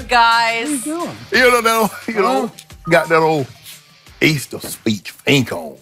Guys. What are you doing? Got that old Easter speech ink on.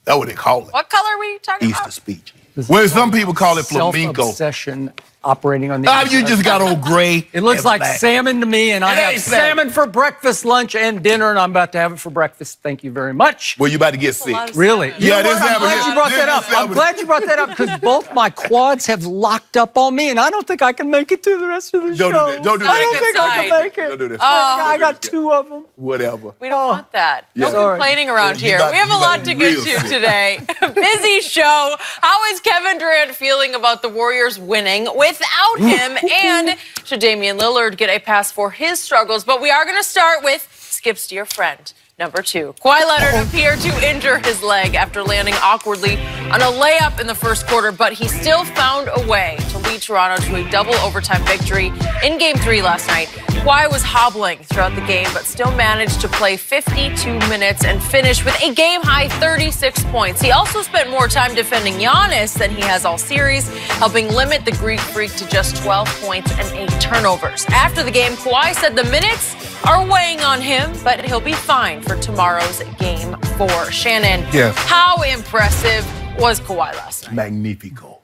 That's what they call it. What color are we talking Easter about? speech. Well, some people call it flamenco. Self-obsession operating on the You just got old gray. It looks like black. salmon to me, and I have ain't salmon for breakfast, lunch, and dinner, and I'm about to have it for breakfast. Thank you very much. Well, you about to get sick. Really? Yeah, You know this what? I'm happened glad here. you brought that This up. I'm happened. glad you brought that up because both my quads have locked up on me, and I don't think I can make it through the rest of the show. Don't do that. Don't do that. I don't think I can make it. Don't do this. I got two of them. Whatever. We don't want that. No Sorry. complaining around You here. got- We have you a lot got to real get to sick. today. Busy show. How is Kevin Durant feeling about the Warriors winning without him? And should Damian Lillard get a pass for his struggles? But we are going to start with Skip's dear friend. Number 2, Kawhi Leonard appeared to injure his leg after landing awkwardly on a layup in the first quarter, but he still found a way to lead Toronto to a double overtime victory in Game 3 last night. Kawhi was hobbling throughout the game, but still managed to play 52 minutes and finish with a game-high 36 points. He also spent more time defending Giannis than he has all series, helping limit the Greek Freak to just 12 points and 8 turnovers. After the game, Kawhi said the minutes are weighing on him, but he'll be fine for tomorrow's Game 4. Shannon, Yes. how impressive was Kawhi last night? Magnifico.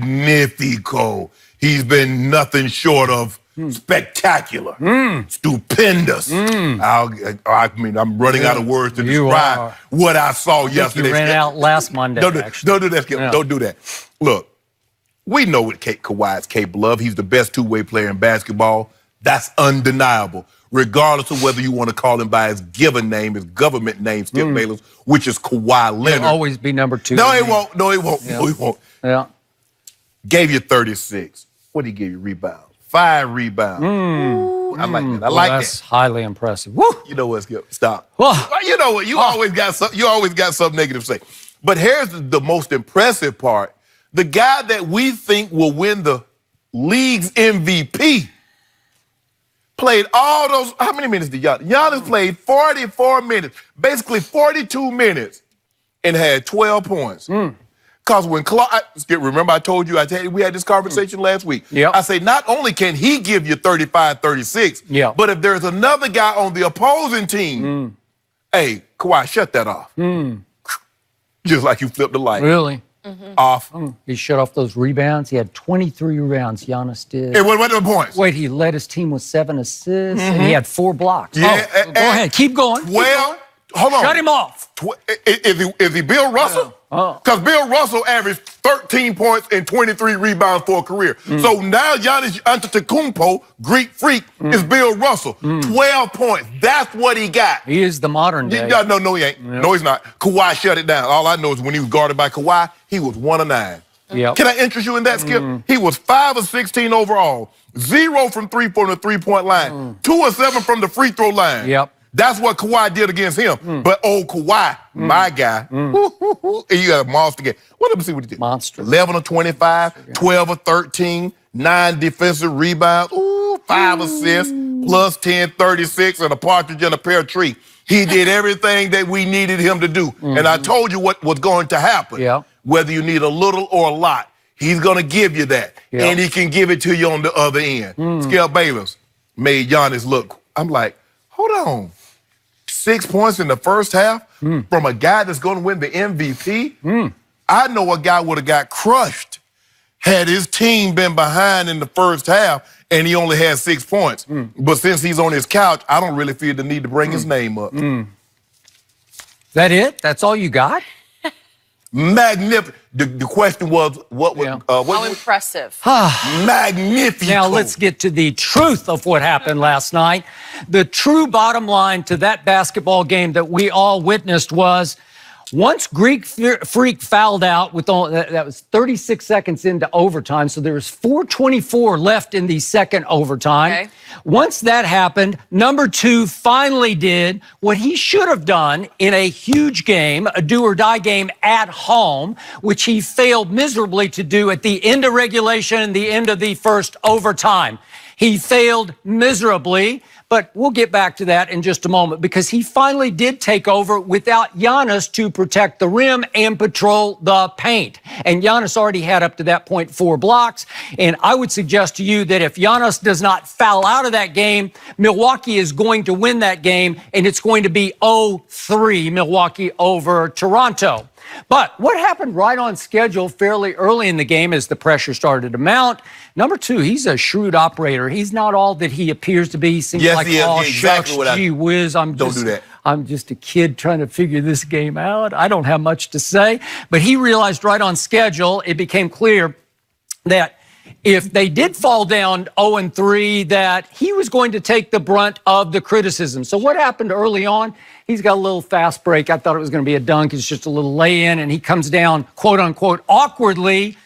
Magnifico. He's been nothing short of spectacular, stupendous. I mean, I'm running out of words to You describe are. what I saw yesterday. You ran out last Monday, Don't do actually. that, Skip. Yeah. Don't do that. Look, we know what Kawhi is capable of. He's the best two-way player in basketball. That's undeniable, regardless of whether you want to call him by his given name, his government name, Skip Bayless, which is Kawhi Leonard. He'll always be number 2. No, he won't. No, he won't. No, he won't. Yeah. Gave you 36. What did he give you? Rebounds. 5 rebounds. Ooh, I like that. I like That's that. highly impressive. Woo! You know what, Skip? Stop. Oh. Well, you know what? You always got something negative to say. But here's the most impressive part. The guy that we think will win the league's MVP played all those. How many minutes did Giannis? Giannis played 44 minutes, basically 42 minutes, and had 12 points. Because when Skip, remember I told you we had this conversation last week. Yep. I say not only can he give you 35, 36, Yeah. but if there's another guy on the opposing team, hey, Kawhi, shut that off. Just like you flipped the light Really? off. He shut off those rebounds. He had 23 rebounds, Giannis did. And what are the points? Wait, he led his team with 7 assists, and he had 4 blocks. Yeah, Go ahead. Keep going. Keep Well, going. hold on. Shut him off. Is he Bill Russell? Because Bill Russell averaged 13 points and 23 rebounds for a career. So now Giannis Antetokounmpo, Greek Freak, is Bill Russell. 12 points. That's what he got. He is the modern day. No, he ain't. No, he's not. Kawhi shut it down. All I know is when he was guarded by Kawhi, he was 1 of 9. Yep. Can I interest you in that, Skip? He was 5 of 16 overall, 0 from the three-point line, 2 of 7 from the free throw line. Yep. That's what Kawhi did against him. But old Kawhi, my guy, you got a monster game. Let me see what he did. Monster. 11 of 25, 12 of 13, 9 defensive rebounds, 5 assists, plus 10, 36, and a partridge in a pear tree. He did everything that we needed him to do. And I told you what was going to happen. Yeah. Whether you need a little or a lot, he's going to give you that. Yeah. And he can give it to you on the other end. Skip Bayless made Giannis look. I'm like, hold on. 6 points in the first half from a guy that's going to win the MVP? I know a guy would have got crushed had his team been behind in the first half and he only had 6 points. But since he's on his couch, I don't really feel the need to bring his name up. That it? That's all you got? Magnificent. The question was, what was How impressive. magnificent? Now let's get to the truth of what happened last night. The true bottom line to that basketball game that we all witnessed was once Greek Freak fouled out with that was 36 seconds into overtime, so there was 4:24 left in the second overtime. Okay. Once that happened, number 2 finally did what he should have done in a huge game, a do-or-die game at home, which he failed miserably to do at the end of regulation and the end of the first overtime. He failed miserably But we'll get back to that in just a moment because he finally did take over without Giannis to protect the rim and patrol the paint. And Giannis already had up to that point 4 blocks. And I would suggest to you that if Giannis does not foul out of that game, Milwaukee is going to win that game, and it's going to be 0-3 Milwaukee over Toronto. But what happened right on schedule fairly early in the game as the pressure started to mount? Number 2, he's a shrewd operator. He's not all that he appears to be. He seems like, oh, exactly shucks, gee whiz, don't do that. I'm just a kid trying to figure this game out. I don't have much to say. But he realized right on schedule, it became clear that if they did fall down 0-3, that he was going to take the brunt of the criticism. So what happened early on? He's got a little fast break. I thought it was going to be a dunk. It's just a little lay-in, and he comes down, quote unquote, awkwardly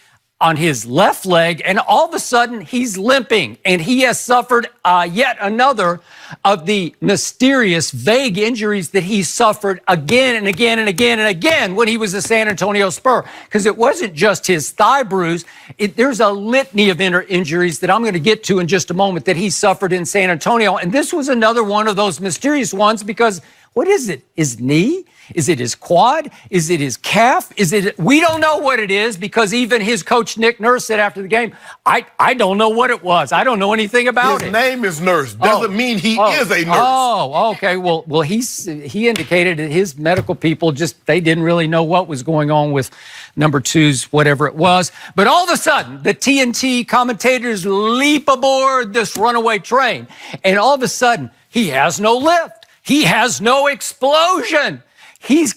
on his left leg, and all of a sudden he's limping, and he has suffered yet another of the mysterious, vague injuries that he suffered again and again and again and again when he was a San Antonio Spur, because it wasn't just his thigh bruise. There's a litany of injuries that I'm going to get to in just a moment that he suffered in San Antonio, and this was another one of those mysterious ones because what is it? His knee? Is it his quad? Is it his calf? We don't know what it is because even his coach, Nick Nurse, said after the game, I don't know what it was. I don't know anything about it. His name is Nurse. Doesn't mean he is a nurse. Oh, okay. Well, he indicated that his medical people they didn't really know what was going on with number 2's whatever it was. But all of a sudden, the TNT commentators leap aboard this runaway train. And all of a sudden, he has no lift. He has no explosion. He's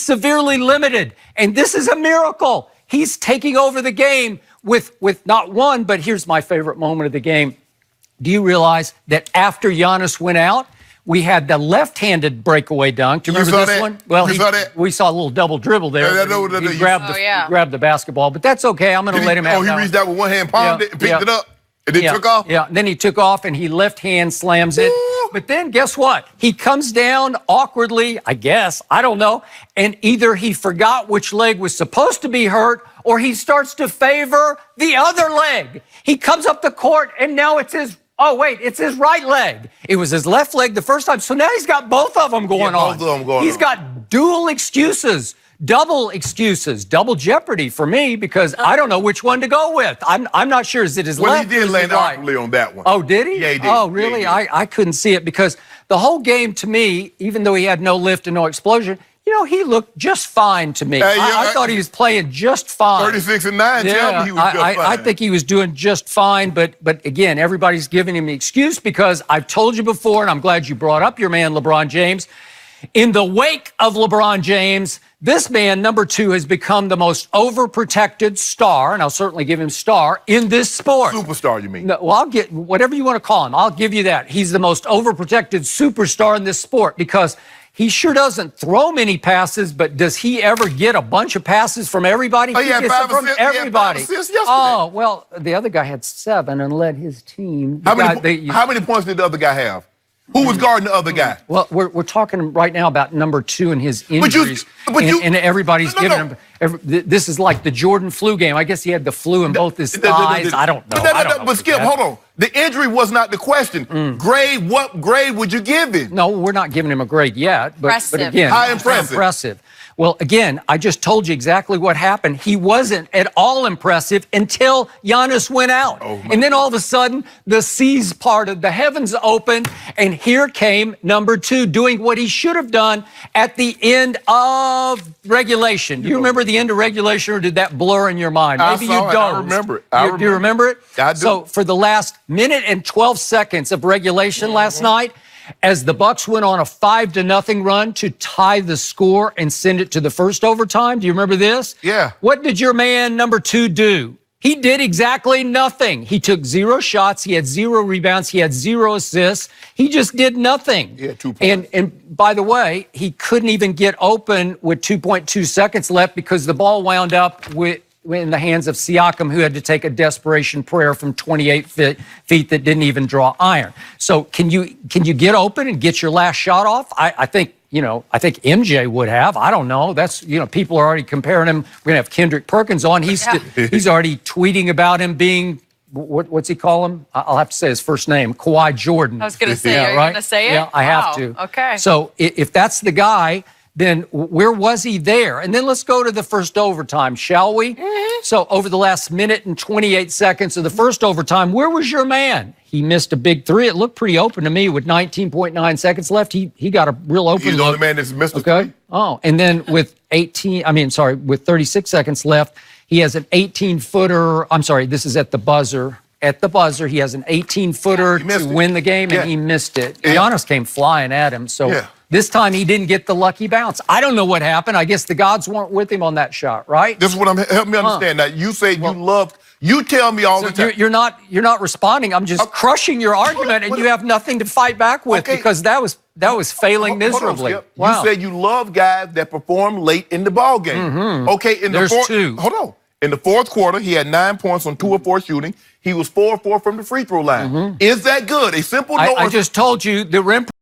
severely limited. And this is a miracle. He's taking over the game with not one, but here's my favorite moment of the game. Do you realize that after Giannis went out, we had the left-handed breakaway dunk? Do you remember this one? Well, we saw a little double dribble there. He grabbed the basketball, but that's okay. I'm going to let him have it. Oh, he reached out with one hand, palmed it, and picked it up, and then took off? Yeah, and then he took off, and he left-hand slams it. But then guess what? He comes down awkwardly, I guess, I don't know, and either he forgot which leg was supposed to be hurt or he starts to favor the other leg. He comes up the court and now it's his right leg. It was his left leg the first time. So now he's got both of them going on. Both of them going on. He's got dual excuses. Double excuses, double jeopardy for me because I don't know which one to go with. I'm not sure. Is it his left? Well, he did land awkwardly on that one. Oh, did he? Yeah, he did. Oh, really? Yeah, I couldn't see it because the whole game to me, even though he had no lift and no explosion, he looked just fine to me. I thought he was playing just fine. 36-9, yeah, he was just fine. I think he was doing just fine, but again, everybody's giving him the excuse because I've told you before, and I'm glad you brought up your man LeBron James. In the wake of LeBron James, this man, number 2, has become the most overprotected star, and I'll certainly give him star, in this sport. Superstar, you mean? No, well, I'll get whatever you want to call him. I'll give you that. He's the most overprotected superstar in this sport because he sure doesn't throw many passes, but does he ever get a bunch of passes from everybody? Oh, yeah, he gets them from everybody. He had 5 assists yesterday. Oh, well, the other guy had 7 and led his team. How many points did the other guy have? Who was guarding the other guy? Well, we're talking right now about number 2 and his injuries, and everybody's giving him. This is like the Jordan flu game. I guess he had the flu in both his thighs. I don't know. But Skip, hold on. The injury was not the question. Grade, what grade would you give him? No, we're not giving him a grade yet. But again, how impressive. Well, again, I just told you exactly what happened. He wasn't at all impressive until Giannis went out. And then all of a sudden, the seas parted, the heavens opened, and here came number 2 doing what he should have done at the end of regulation. Do you remember the end of regulation, or did that blur in your mind? Maybe you don't. I remember it. Do you remember it? I do. So for the last minute and 12 seconds of regulation last night, as the Bucks went on a 5-0 run to tie the score and send it to the first overtime. Do you remember this? Yeah. What did your man number 2 do? He did exactly nothing. He took 0 shots. He had 0 rebounds. He had 0 assists. He just did nothing. He had 2 points. And by the way, he couldn't even get open with 2.2 seconds left because the ball wound up in the hands of Siakam, who had to take a desperation prayer from 28 feet that didn't even draw iron. So can you get open and get your last shot off? I think MJ would have. I don't know. That's, people are already comparing him. We're going to have Kendrick Perkins on. He's already tweeting about him being, what's he call him? I'll have to say his first name, Kawhi Jordan. I was going to say, are you right? going to say it? Yeah, I have to. Okay. So if that's the guy, then where was he there? And then let's go to the first overtime, shall we? Mm-hmm. So over the last minute and 28 seconds of the first overtime, where was your man? He missed a big three. It looked pretty open to me with 19.9 seconds left. He got a real open He's the look. only man that's missed a Okay. three. Oh, and then with with 36 seconds left, he has an 18-footer. I'm sorry, this is at the buzzer. At the buzzer, he has an 18-footer to win the game, and he missed it. Giannis came flying at him, so this time he didn't get the lucky bounce. I don't know what happened. I guess the gods weren't with him on that shot, right? This is what help me understand. Now, you say you loved. You tell me all the time. You're not responding. I'm just crushing your argument, and you have nothing to fight back with because that was failing miserably. Wow. You said you love guys that perform late in the ball game. Okay, There's two. Hold on. In the fourth quarter, he had 9 points on 2 of 4 shooting. He was 4 of 4 from the free throw line. Is that good? A simple no. I just told you the rim